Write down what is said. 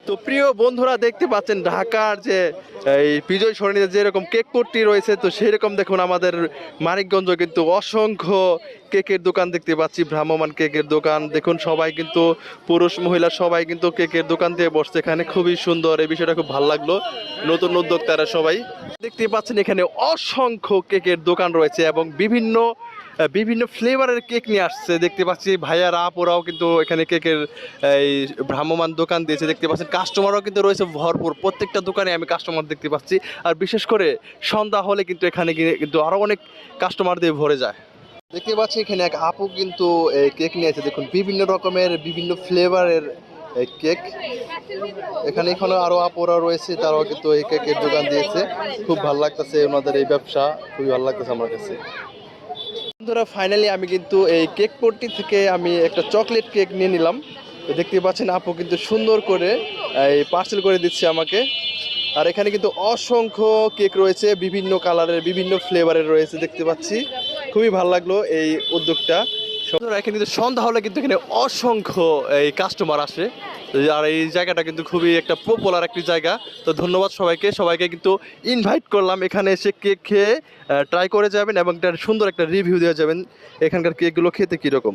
তো প্রিয় বন্ধুরা দেখতে পাচ্ছেন ঢাকার যে এই বিজয় সরণিতে যেরকম কেক পট্টি রয়েছে, তো সেরকম দেখুন আমাদের মানিকগঞ্জ কিন্তু অসংখ্য কেকের দোকান দেখতে পাচ্ছি। ভ্রাম্যমান কেকের দোকান দেখুন, সবাই কিন্তু পুরুষ মহিলা সবাই কিন্তু কেকের দোকান দিয়ে বসছে এখানে। খুবই সুন্দর, এই বিষয়টা খুব ভালো লাগলো। নতুন উদ্যোক্তারা সবাই দেখতে পাচ্ছেন এখানে অসংখ্য কেকের দোকান রয়েছে এবং বিভিন্ন বিভিন্ন ফ্লেভারের কেক নিয়ে আসছে। দেখতে পাচ্ছি ভাইয়ারা আপুরাও কিন্তু এখানে কেকের এই ভ্রাম্যমান দোকান দিয়েছে। দেখতে পাচ্ছেন কাস্টমারও কিন্তু রয়েছে ভরপুর, প্রত্যেকটা দোকানে আমি কাস্টমার দেখতে পাচ্ছি। আর বিশেষ করে সন্ধ্যা হলে কিন্তু এখানে কিন্তু আরও অনেক কাস্টমার দিয়ে ভরে যায়। দেখতে পাচ্ছি এখানে এক আপু কিন্তু কেক নিয়েছে, দেখুন বিভিন্ন রকমের বিভিন্ন ফ্লেভারের কেক। এখানে আরো আপুরা রয়েছে, তারাও কিন্তু এই কেকের দোকান দিয়েছে। খুব ভালো লাগতেছে ওনাদের এই ব্যবসা, খুবই ভালো লাগতেছে আমার কাছে। বন্ধুরা ফাইনালি আমি কিন্তু এই কেক পট্টি থেকে আমি একটা চকলেট কেক নিয়ে নিলাম। দেখতে পাচ্ছেন আপু কিন্তু সুন্দর করে এই পার্সেল করে দিচ্ছে আমাকে। আর এখানে কিন্তু অসংখ্য কেক রয়েছে, বিভিন্ন কালারের বিভিন্ন ফ্লেভারের রয়েছে দেখতে পাচ্ছি। খুবই ভালো লাগলো এই উদ্যোগটা। এখানে কিন্তু সন্ধ্যা হলে কিন্তু এখানে অসংখ্য এই কাস্টমার আসে। আর এই জায়গাটা কিন্তু খুবই একটা পপুলার একটি জায়গা। তো ধন্যবাদ সবাইকে কিন্তু ইনভাইট করলাম এখানে এসে কেক খেয়ে ট্রাই করে যাবেন এবং একটা সুন্দর একটা রিভিউ দেওয়া যাবেন এখানকার কেকগুলো খেতে কীরকম।